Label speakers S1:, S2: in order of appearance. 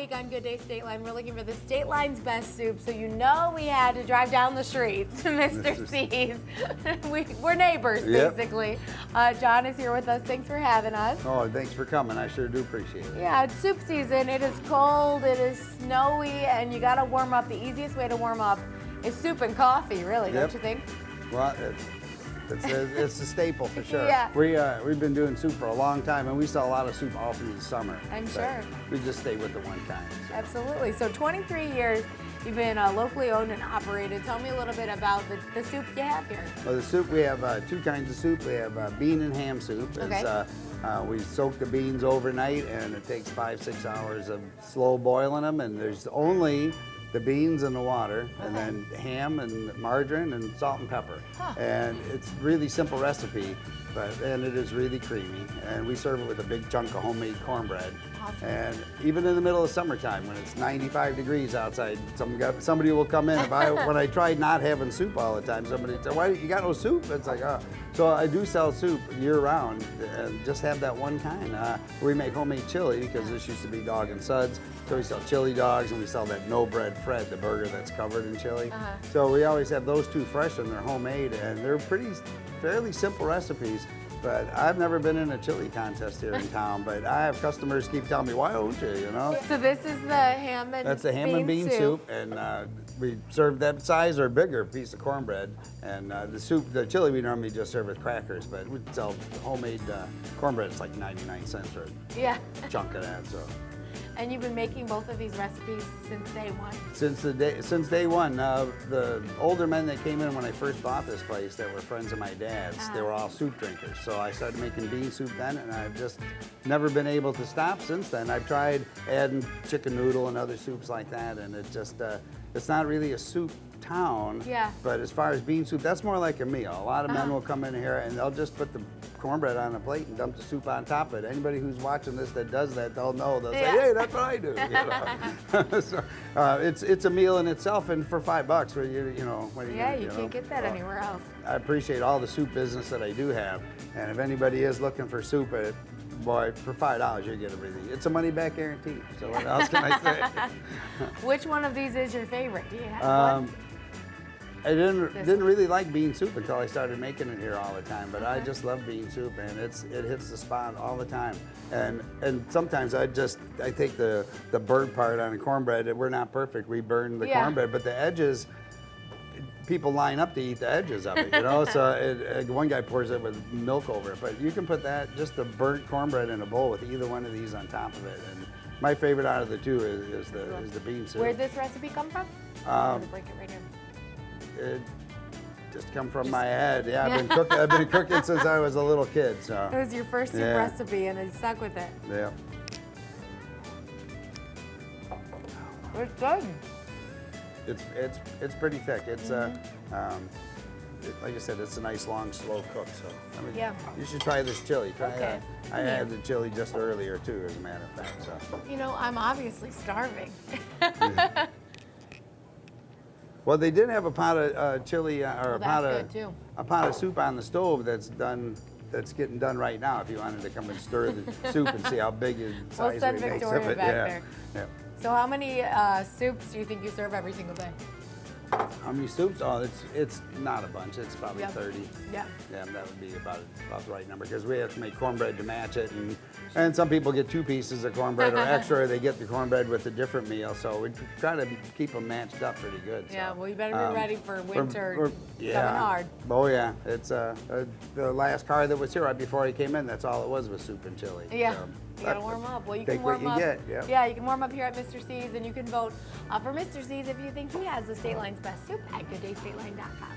S1: week on Good Day Stateline, we're looking for the Stateline's best soup, so you know we had to drive down the street to Mr. C's. We're neighbors, basically. John is here with us. Thanks for having us.
S2: Oh, thanks for coming. I sure do appreciate it.
S1: Yeah, it's soup season. It is cold, it is snowy, and you got to warm up. The easiest way to warm up is soup and coffee, really, don't you think?
S2: Well, it's a staple for sure.
S1: Yeah.
S2: We've been doing soup for a long time, and we sell a lot of soup all through the summer.
S1: I'm sure.
S2: We just stay with the one kind. So.
S1: Absolutely. So 23 years you've been locally owned and operated. Tell me a little bit about the soup you have here.
S2: Well, the soup, we have two kinds of soup. We have bean and ham soup.
S1: Okay.
S2: We soak the beans overnight, and it takes 5-6 hours of slow boiling them, and there's only the beans and the water, and then ham and margarine and salt and pepper. And it's really simple recipe, and it is really creamy. And we serve it with a big chunk of homemade cornbread.
S1: Awesome.
S2: And even in the middle of summertime, when it's 95 degrees outside, somebody will come in. When I tried not having soup all the time, somebody said, "Why you got no soup?" It's like, oh. So I do sell soup year round, and just have that one kind. We make homemade chili because this used to be Dog and Suds. So we sell chili dogs, and we sell that no bread Fred, the burger that's covered in chili. So we always have those two fresh, and they're homemade, and they're fairly simple recipes. But I've never been in a chili contest here in town, but I have customers keep telling me, why don't you, you know?
S1: So this is the ham and
S2: That's the ham and bean soup, and we serve that size or bigger piece of cornbread. And the chili we normally just serve with crackers, but we sell homemade cornbread. It's like 99 cents for a chunk of that. So.
S1: And you've been making both of these recipes since day one?
S2: Since day one. The older men that came in when I first bought this place that were friends of my dad's, they were all soup drinkers. So I started making bean soup then, and I've just never been able to stop since then. I've tried adding chicken noodle and other soups like that, and it just, it's not really a soup town. But as far as bean soup, that's more like a meal. A lot of men will come in here and they'll just put the cornbread on a plate and dump the soup on top of it. Anybody who's watching this that does that, they'll know. They'll say, "Hey, that's what I do." You know? So it's a meal in itself, and for $5, where you know, what are you
S1: can't get that anywhere else.
S2: I appreciate all the soup business that I do have, and if anybody is looking for soup, boy, for $5 you get everything. It's a money back guarantee. So what else can I say?
S1: Which one of these is your favorite? Do you have one?
S2: I didn't really like bean soup until I started making it here all the time, but I just love bean soup, and it hits the spot all the time. And sometimes I take the burnt part on the cornbread. We're not perfect. We burn the cornbread, but the edges, people line up to eat the edges of it, you know? So one guy pours it with milk over it, but you can put just the burnt cornbread in a bowl with either one of these on top of it. And my favorite out of the two is the bean soup.
S1: Where'd this recipe come from? I'm gonna break it right here.
S2: It just come from my head. Yeah, I've been cooking since I was a little kid. So
S1: it was your first soup recipe, and it stuck with it.
S2: Yeah.
S1: It's good.
S2: It's pretty thick. It's like I said, it's a nice long slow cook. So you should try this chili. Try it. I had the chili just earlier too, as a matter of fact. So
S1: you know, I'm obviously starving.
S2: Well, they did have a pot of chili or a pot of soup on the stove that's getting done right now. If you wanted to come and stir the soup and see how big and size
S1: we'll send
S2: it makes
S1: Victoria
S2: of it.
S1: back there.
S2: Yeah.
S1: So how many soups do you think you serve every single day?
S2: How many soups? Oh, it's not a bunch. It's probably 30.
S1: Yeah.
S2: Yeah, that would be about the right number, because we have to make cornbread to match it, and some people get 2 pieces of cornbread or extra, or they get the cornbread with a different meal. So we try to keep them matched up pretty good.
S1: Yeah.
S2: So,
S1: Well, you better be ready for winter coming hard.
S2: Oh yeah. It's the last car that was here right before he came in. That's all it was soup and chili.
S1: Yeah.
S2: So,
S1: you gotta warm up. Well, you can
S2: take
S1: warm
S2: what
S1: up.
S2: you get.
S1: Yeah, you can warm up here at Mr. C's, and you can vote for Mr. C's if you think he has the Stateline's best soup at gooddaystateline.com.